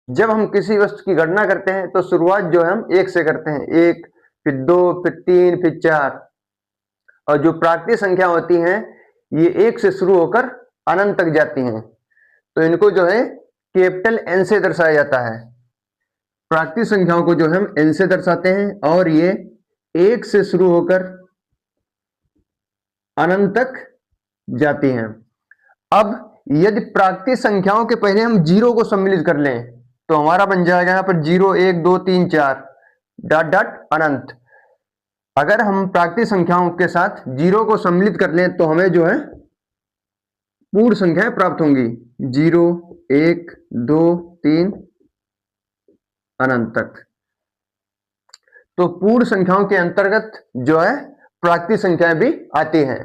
जब हम किसी वस्तु की गणना करते हैं तो शुरुआत जो है हम 1 से करते हैं, 1, फिर 2, फिर 3, फिर 4, और जो प्राकृतिक संख्या होती हैं ये 1 से शुरू होकर अनंत तक जाती हैं, तो इनको जो है कैपिटल एन से दर्शाया जाता है। प्राकृतिक संख्याओं को जो हम एन से दर्शाते हैं और ये 1 से शुरू होकर अनंत तक जाती हैं। अब यदि प्राकृतिक संख्याओं के पहले हम जीरो को सम्मिलित कर लें तो हमारा बन जाएगा यहाँ पर 0, 1, 2, 3, 4 डॉट डॉट अनंत। अगर हम प्राकृतिक संख्याओं के साथ जीरो को सम्मिलित कर लें तो हमें जो है पूर्ण संख्याएं प्राप्त होंगी, 0, 1, 2, 3 अनंत तक। तो पूर्ण संख्याओं के अंतर्गत जो है प्राकृतिक संख्याएं भी आती हैं।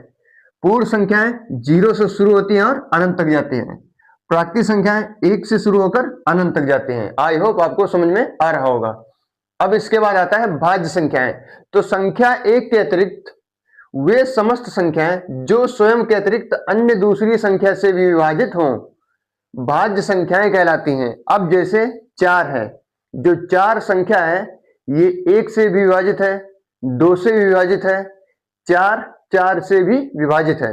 पूर्ण संख्याएं 0 से शुरू होती हैं और अनंत तक जाती हैं। प्राकृतिक संख्याएं 1 से शुरू होकर अनंत तक जाती हैं। आई होप आपको समझ में आ रहा होगा। अब इसके बाद आता है भाज्य संख्याएं। तो संख्या 1 के अतिरिक्त वे समस्त संख्याएं जो स्वयं के अतिरिक्त अन्य दूसरी संख्या से भी विभाजित हों भाज्य संख्याएं कहलाती हैं। अब जैसे 4 है, जो 4 संख्या है ये 1 से भी विभाजित है, 2 से भी विभाजित है, 4 से भी विभाजित है।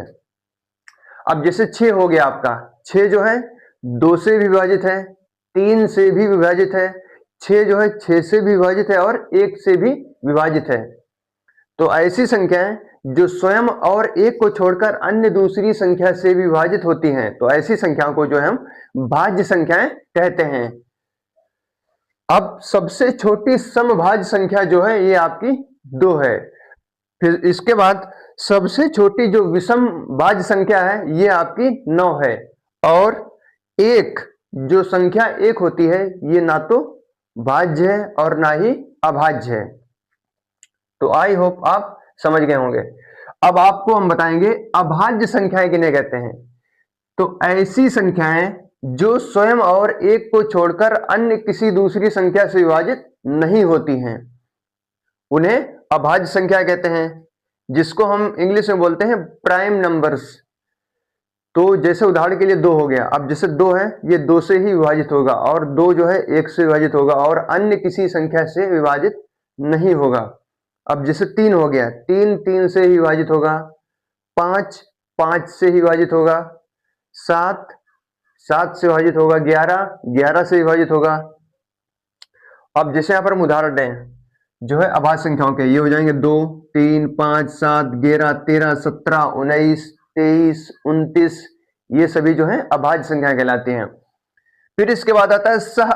अब जैसे 6 हो गया आपका, 6 जो है 2 से भी विभाजित है, 3 से भी विभाजित है, 6 जो है 6 से भी विभाजित है और 1 से भी विभाजित है। तो ऐसी संख्याएं जो स्वयं और 1 को छोड़कर अन्य दूसरी संख्या से विभाजित होती हैं, तो ऐसी संख्याओं को जो है हम भाज्य संख्याएं कहते हैं। अब सबसे छोटी समभाज्य संख्या जो है ये आपकी 2 है। फिर इसके बाद सबसे छोटी जो विषम भाज्य संख्या है ये आपकी 9 है। और 1 जो संख्या 1 होती है ये ना तो भाज्य है और ना ही अभाज्य है। तो आई होप आप समझ गए होंगे। अब आपको हम बताएंगे अभाज्य संख्याएं किन्हें कहते हैं। तो ऐसी संख्याएं जो स्वयं और 1 को छोड़कर अन्य किसी दूसरी संख्या से विभाजित नहीं होती हैं उन्हें अभाज्य संख्या कहते हैं, जिसको हम इंग्लिश में बोलते हैं प्राइम नंबर्स। तो जैसे उदाहरण के लिए 2 हो गया। अब जैसे 2 है ये 2 से ही विभाजित होगा और 2 जो है 1 से विभाजित होगा और अन्य किसी संख्या से विभाजित नहीं होगा। अब जैसे 3 हो गया, 3 से ही विभाजित होगा, 5 से ही विभाजित होगा, 7 से विभाजित होगा, 11 से विभाजित होगा। अब जैसे यहाँ पर हम उदाहरण दें जो है अभाज्य संख्याओं के, ये हो जाएंगे 2, 3, 5, 7, 11, 13, 17, 19, 23, 29, ये सभी जो है अभाज्य संख्या कहलाती हैं। फिर इसके बाद आता है सह